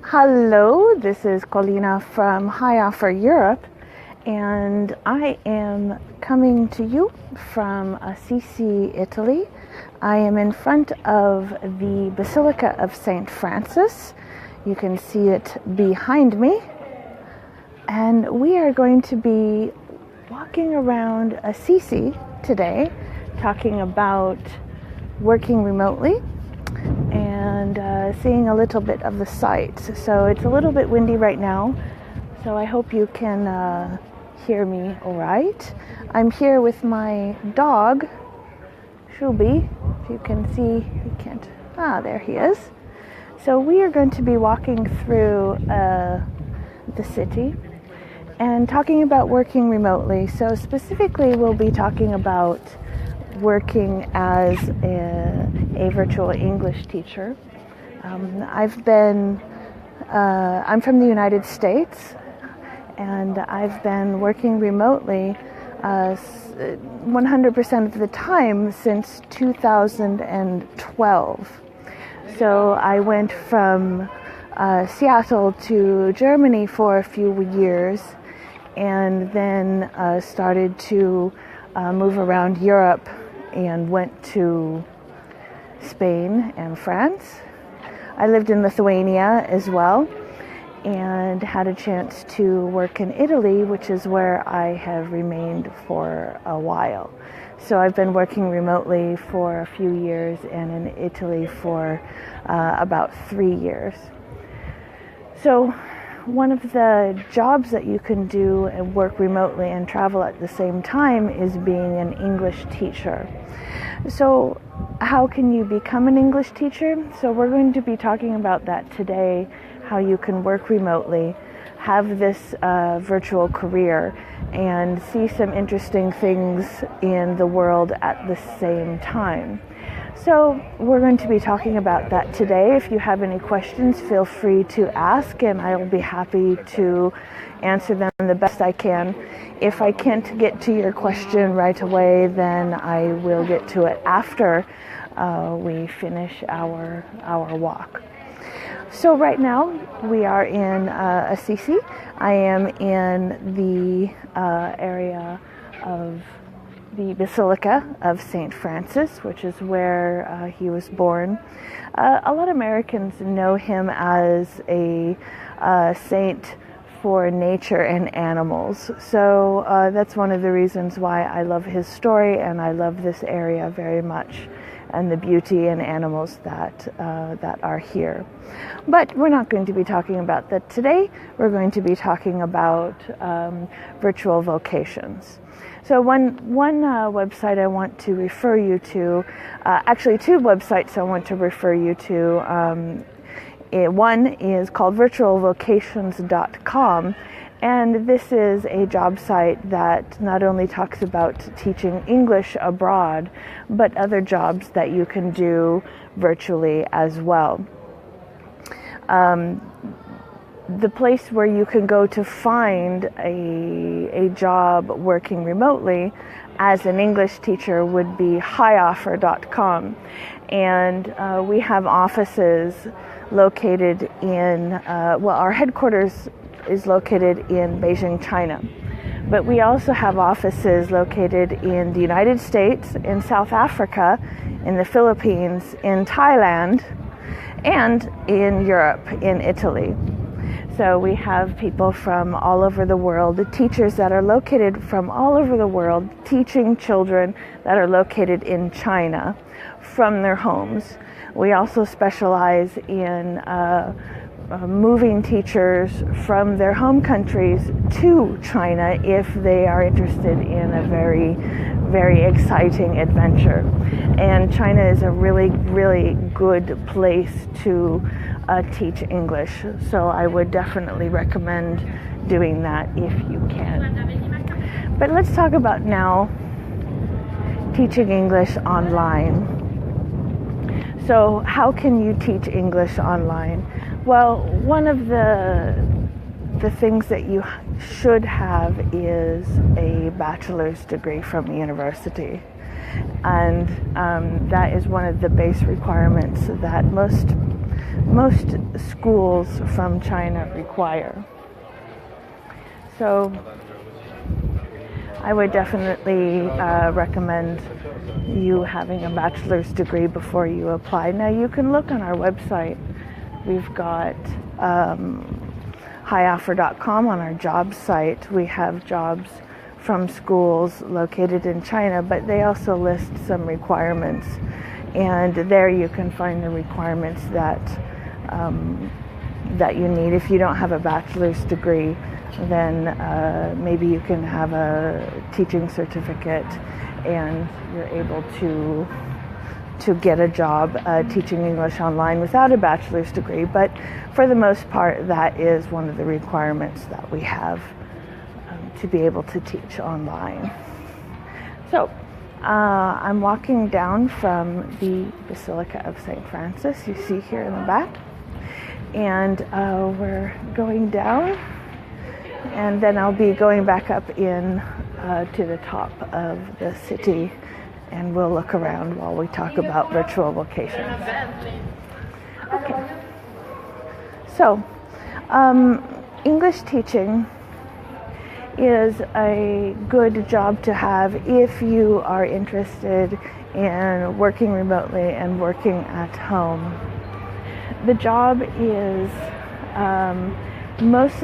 Hello, this is Colina from High Offer Europe, and I am coming to you from Assisi, Italy. I am in front of the Basilica of St. Francis. You can see it behind me. And we are going to be walking around Assisi today, talking about working remotely and seeing a little bit of the sights. So it's a little bit windy right now, so I hope you can hear me all right. I'm here with my dog, Shubi. If you can see, you can't, there he is. So we are going to be walking through the city and talking about working remotely. So specifically, we'll be talking about working as a virtual English teacher. I'm from the United States, and I've been working remotely 100% of the time since 2012. So I went from Seattle to Germany for a few years, and then started to move around Europe and went to Spain and France. I lived in Lithuania as well and had a chance to work in Italy, which is where I have remained for a while. So I've been working remotely for a few years and in Italy for about 3 years. So one of the jobs that you can do and work remotely and travel at the same time is being an English teacher. So how can you become an English teacher? So we're going to be talking about that today, how you can work remotely, have this virtual career, and see some interesting things in the world at the same time. So we're going to be talking about that today. If you have any questions, feel free to ask, and I will be happy to answer them the best I can. If I can't get to your question right away, then I will get to it after we finish our walk. So right now we are in Assisi. I am in the area of the Basilica of St. Francis, which is where he was born. A lot of Americans know him as a saint for nature and animals. So that's one of the reasons why I love his story, and I love this area very much, and the beauty and animals that are here. But we're not going to be talking about that today. We're going to be talking about virtual vocations. So one website I want to refer you to, actually two websites I want to refer you to. One is called virtualvocations.com, and this is a job site that not only talks about teaching English abroad, but other jobs that you can do virtually as well. The place where you can go to find a job working remotely as an English teacher would be highoffer.com. And we have offices located in, our headquarters is located in Beijing, China. But we also have offices located in the United States, in South Africa, in the Philippines, in Thailand, and in Europe, in Italy. So we have people from all over the world, the teachers that are located from all over the world, teaching children that are located in China from their homes. We also specialize in moving teachers from their home countries to China if they are interested in a very, very exciting adventure. And China is a really, really good place to teach English. So I would definitely recommend doing that if you can. But let's talk about now teaching English online. So how can you teach English online? Well, one of the things that you should have is a bachelor's degree from the university. And that is one of the base requirements that most most schools from China require. So I would definitely recommend you having a bachelor's degree before you apply. Now you can look on our website. We've got highoffer.com on our jobs site. We have jobs from schools located in China, but they also list some requirements. And there you can find the requirements that you need. If you don't have a bachelor's degree, then maybe you can have a teaching certificate and you're able to get a job teaching English online without a bachelor's degree. But for the most part, that is one of the requirements that we have to be able to teach online. So I'm walking down from the Basilica of St. Francis, you see here in the back, and we're going down, and then I'll be going back up in to the top of the city, and we'll look around while we talk about virtual vocations. Okay. So, English teaching is a good job to have if you are interested in working remotely and working at home. The job is most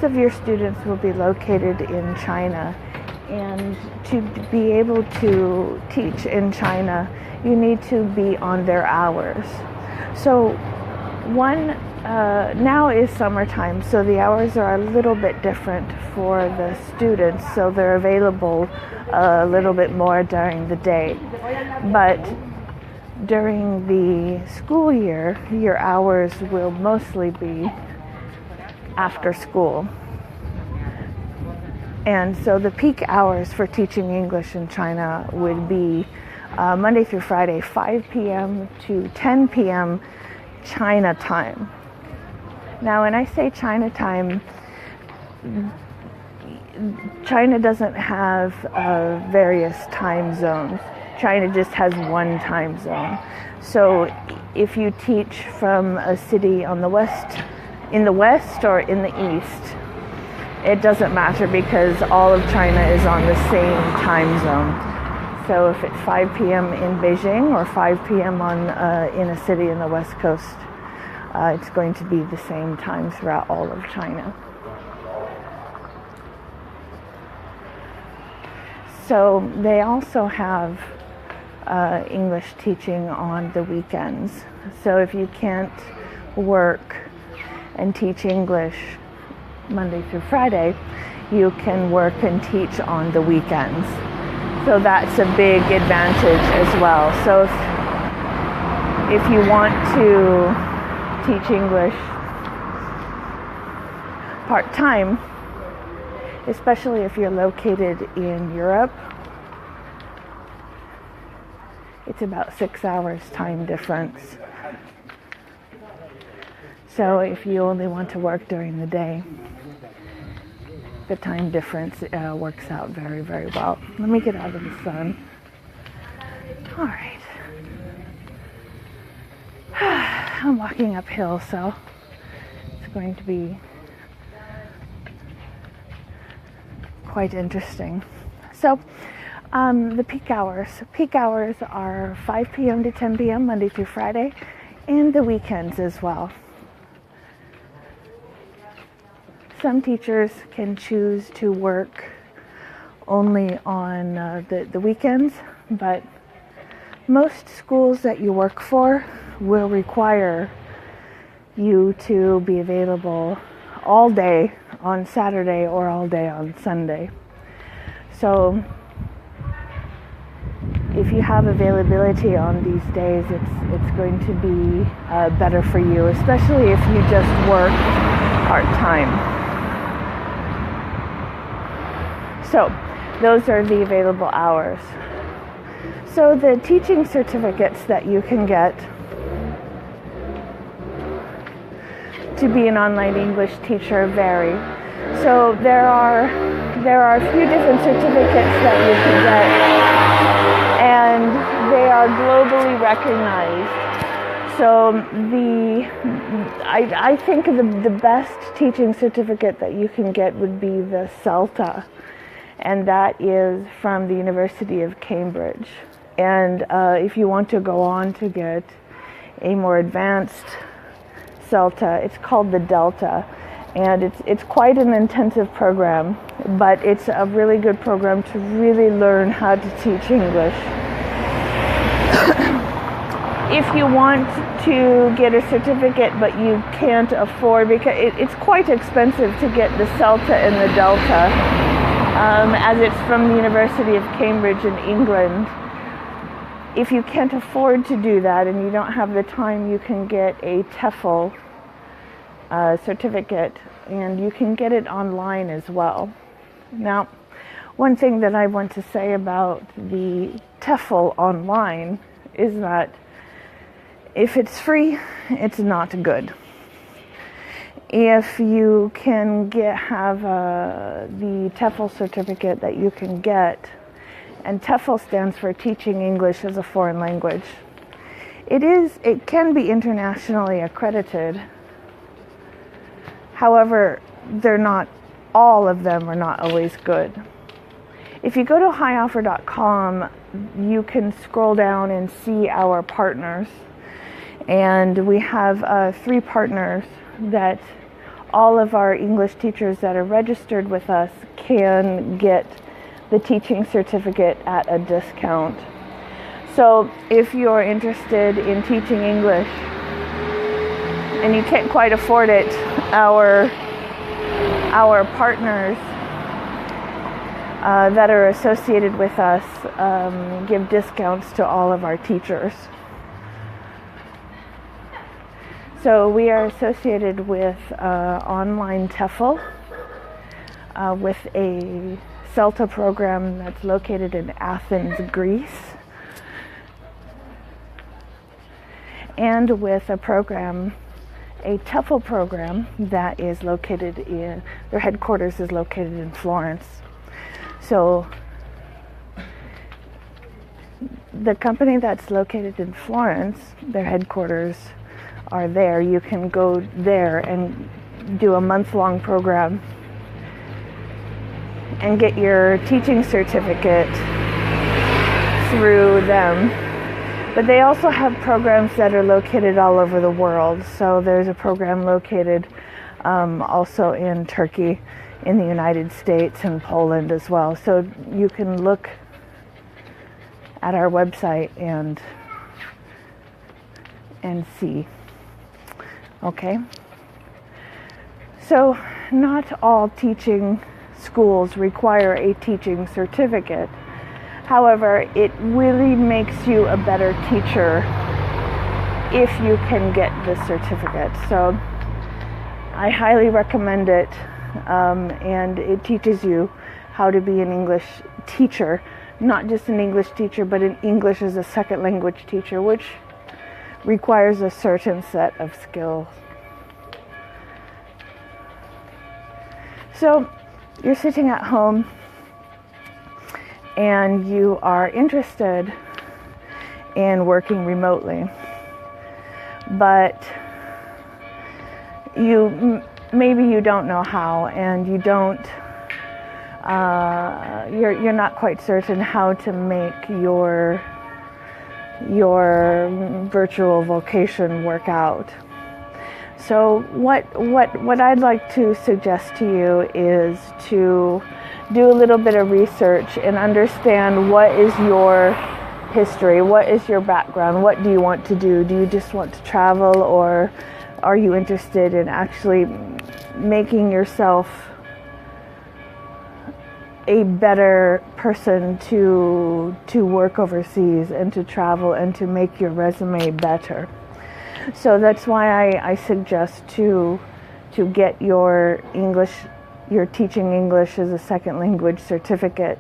of your students will be located in China, and to be able to teach in China, you need to be on their hours. So now is summertime, so the hours are a little bit different for the students, so they're available a little bit more during the day. But during the school year, your hours will mostly be after school. And so the peak hours for teaching English in China would be Monday through Friday, 5 p.m. to 10 p.m. China time. Now, when I say China time, China doesn't have various time zones. China just has one time zone. So if you teach from a city in the west or in the east, it doesn't matter because all of China is on the same time zone. So if it's 5 p.m. in Beijing or 5 p.m. in a city in the west coast, it's going to be the same time throughout all of China. So they also have English teaching on the weekends. So if you can't work and teach English Monday through Friday, you can work and teach on the weekends. So that's a big advantage as well. So if you want to teach English part-time, especially if you're located in Europe, it's about 6 hours time difference. So if you only want to work during the day, the time difference works out very, very well. Let me get out of the sun. All right. I'm walking uphill, so it's going to be quite interesting. So the peak hours. Peak hours are 5 p.m. to 10 p.m. Monday through Friday, and the weekends as well. Some teachers can choose to work only on the weekends, but most schools that you work for will require you to be available all day on Saturday or all day on Sunday. So if you have availability on these days, it's going to be better for you, especially if you just work part-time. So those are the available hours. So the teaching certificates that you can get to be an online English teacher vary. So there are a few different certificates that you can get, and they are globally recognized. So I think the best teaching certificate that you can get would be the CELTA, and that is from the University of Cambridge. And if you want to go on to get a more advanced CELTA, it's called the Delta, and it's quite an intensive program, but it's a really good program to really learn how to teach English. If you want to get a certificate but you can't afford, because it's quite expensive to get the CELTA and the Delta, as it's from the University of Cambridge in England. If you can't afford to do that and you don't have the time, you can get a TEFL certificate, and you can get it online as well. Now, one thing that I want to say about the TEFL online is that if it's free, it's not good. If you can have the TEFL certificate that you can get, and TEFL stands for Teaching English as a Foreign Language. It can be internationally accredited. However, all of them are not always good. If you go to highoffer.com, you can scroll down and see our partners. And we have 3 partners that all of our English teachers that are registered with us can get the teaching certificate at a discount. So if you're interested in teaching English and you can't quite afford it, our partners that are associated with us give discounts to all of our teachers. So we are associated with online TEFL, with a CELTA program that's located in Athens, Greece, and with a TEFL program that is located their headquarters is located in Florence. So the company that's located in Florence, their headquarters are there. You can go there and do a month-long program and get your teaching certificate through them. But they also have programs that are located all over the world. So there's a program located also in Turkey, in the United States, and Poland as well. So you can look at our website and see. Okay? So not all teaching schools require a teaching certificate. However, it really makes you a better teacher if you can get the certificate. So I highly recommend it, and it teaches you how to be an English teacher, not just an English teacher, but an English as a second language teacher, which requires a certain set of skills. So you're sitting at home and you are interested in working remotely, but maybe you don't know how, and you don't you're not quite certain how to make your virtual vocation work out. So what I'd like to suggest to you is to do a little bit of research and understand what is your history, what is your background, what do you want to do? Do you just want to travel, or are you interested in actually making yourself a better person to work overseas and to travel and to make your resume better? So that's why I suggest to get your teaching English as a second language certificate.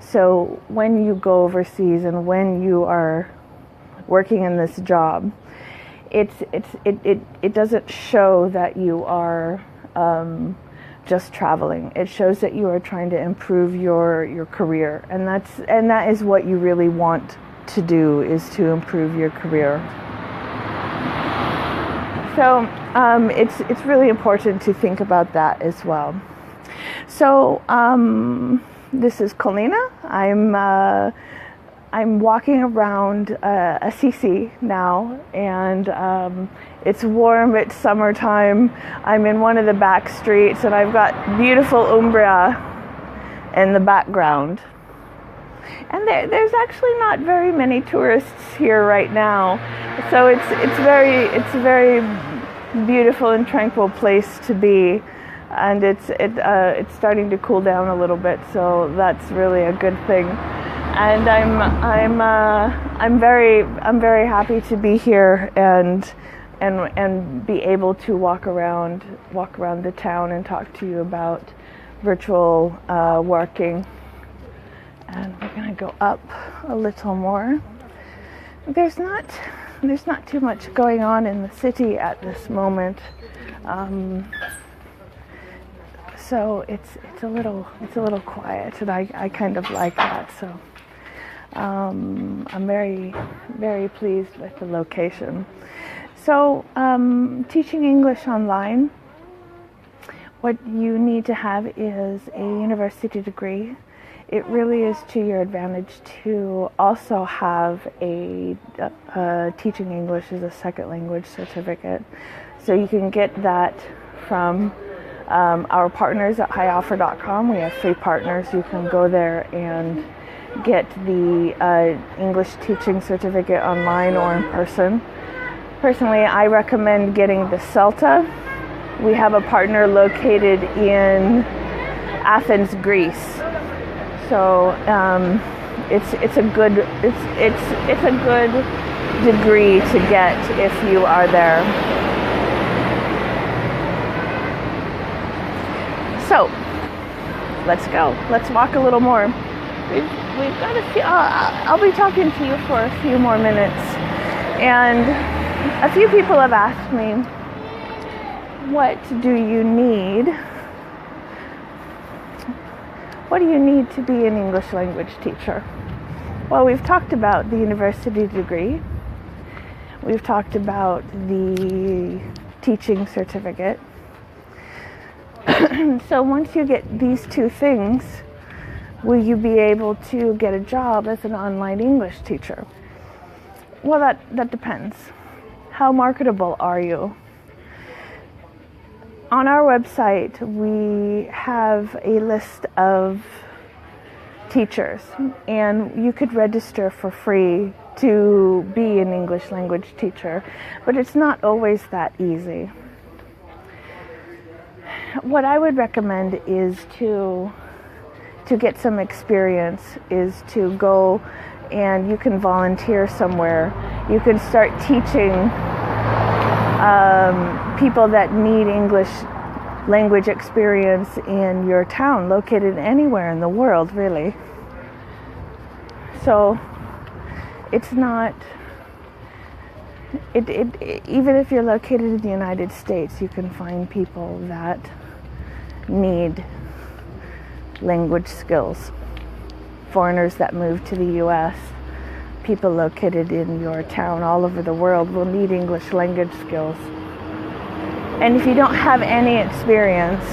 So when you go overseas and when you are working in this job, it doesn't show that you are just traveling. It shows that you are trying to improve your career, and that is what you really want to do, is to improve your career. So it's really important to think about that as well. So this is Colina. I'm walking around Assisi now, and it's warm. It's summertime. I'm in one of the back streets, and I've got beautiful Umbria in the background. And there's actually not very many tourists here right now, so it's a very beautiful and tranquil place to be, and it's starting to cool down a little bit, so that's really a good thing. And I'm very happy to be here and be able to walk around the town and talk to you about virtual working. And we're going to go up a little more. There's not too much going on in the city at this moment, so it's a little quiet, and I kind of like that. So I'm very, very pleased with the location. So teaching English online, what you need to have is a university degree. It really is to your advantage to also have a teaching English as a second language certificate. So you can get that from our partners at highoffer.com. We have free partners. You can go there and get the English teaching certificate online or in person. Personally, I recommend getting the CELTA. We have a partner located in Athens, Greece. So it's a good degree to get if you are there. So let's go. Let's walk a little more. We've got a few. I'll be talking to you for a few more minutes, and a few people have asked me, "What do you need? What do you need to be an English language teacher?" Well, we've talked about the university degree. We've talked about the teaching certificate. So once you get these two things, will you be able to get a job as an online English teacher? Well, that depends. How marketable are you? On our website, we have a list of teachers, and you could register for free to be an English language teacher, but it's not always that easy. What I would recommend is to get some experience, is to go and you can volunteer somewhere. You can start teaching people that need English language experience in your town, located anywhere in the world, really. So it's not, even if you're located in the United States, you can find people that need language skills. Foreigners that move to the US, people located in your town all over the world will need English language skills. And if you don't have any experience,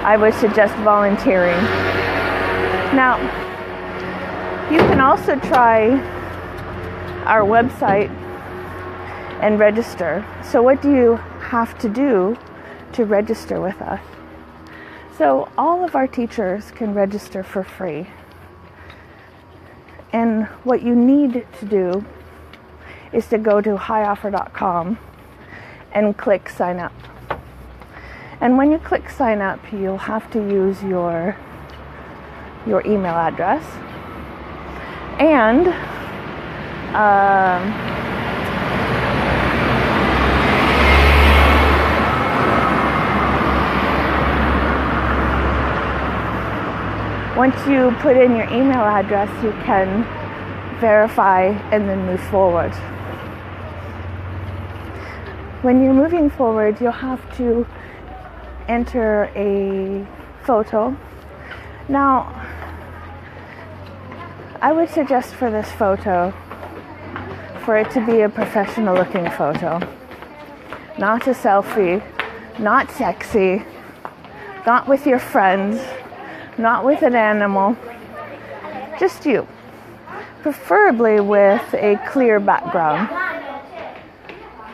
I would suggest volunteering. Now, you can also try our website and register. So what do you have to do to register with us? So all of our teachers can register for free. And what you need to do is to go to highoffer.com and click sign up. And when you click sign up, you'll have to use your email address. And once you put in your email address, you can verify and then move forward. When you're moving forward, you'll have to enter a photo. Now, I would suggest for this photo, for it to be a professional looking photo. not a selfie, not sexy, not with your friends, not with an animal, just you. Preferably with a clear background.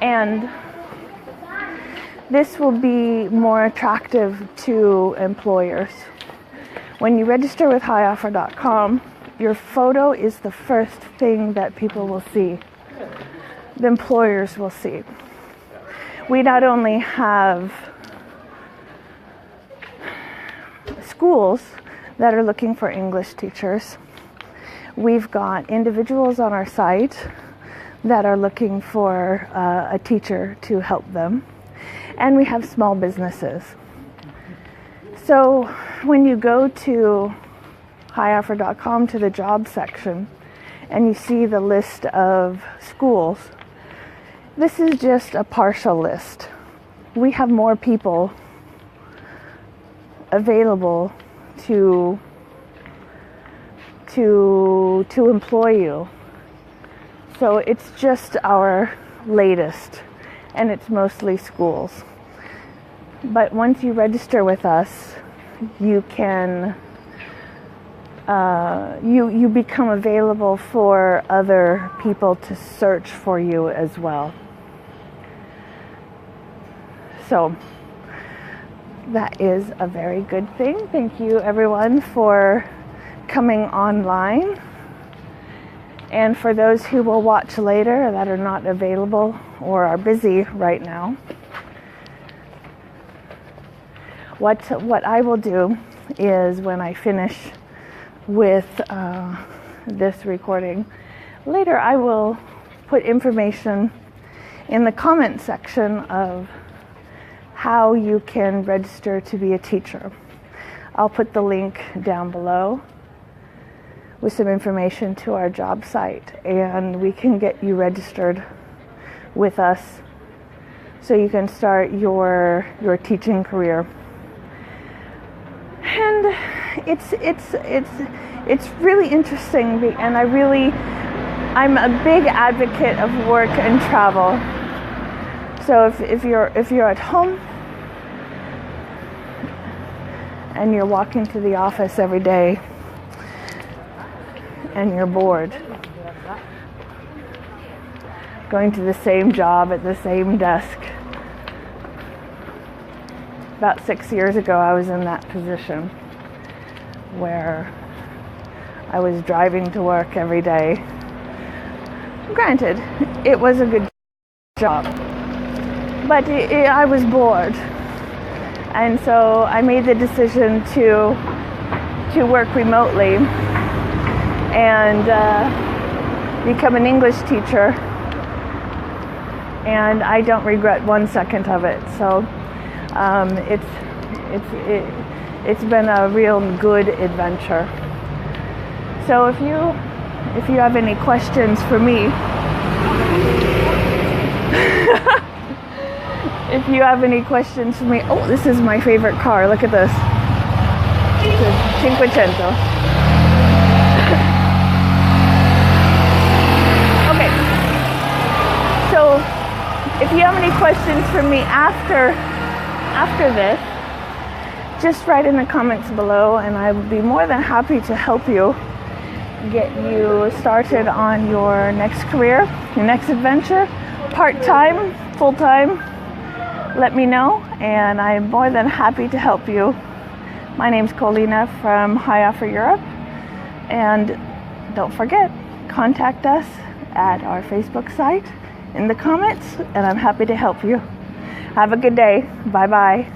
And this will be more attractive to employers. When you register with highoffer.com, your photo is the first thing that people will see. The employers will see. We not only have schools that are looking for English teachers, we've got individuals on our site that are looking for a teacher to help them, and we have small businesses. So when you go to highoffer.com to the job section and you see the list of schools, this is just a partial list. We have more people available to employ you. So it's just our latest, and it's mostly schools. But once you register with us, you can you become available for other people to search for you as well. So that is a very good thing. Thank you everyone for coming online. And for those who will watch later that are not available or are busy right now, what I will do is when I finish with this recording, later I will put information in the comment section of how you can register to be a teacher. I'll put the link down below with some information to our job site, and we can get you registered with us so you can start your teaching career. And it's really interesting, and I'm a big advocate of work and travel. So if you're at home and you're walking to the office every day and you're bored, going to the same job at the same desk. About 6 years ago, I was in that position where I was driving to work every day. Granted, it was a good job, but I was bored. And so I made the decision to work remotely and become an English teacher. And I don't regret 1 second of it. So it's been a real good adventure. So if you have any questions for me, if you have any questions for me, oh, this is my favorite car. Look at this. It's a Cinquecento. Okay. So if you have any questions for me after this, just write in the comments below, and I would be more than happy to help you get you started on your next career, your next adventure, part-time, full-time. Let me know, and I'm more than happy to help you. My name's Colina from High Offer Europe, and don't forget, contact us at our Facebook site in the comments, and I'm happy to help you. Have a good day. Bye-bye.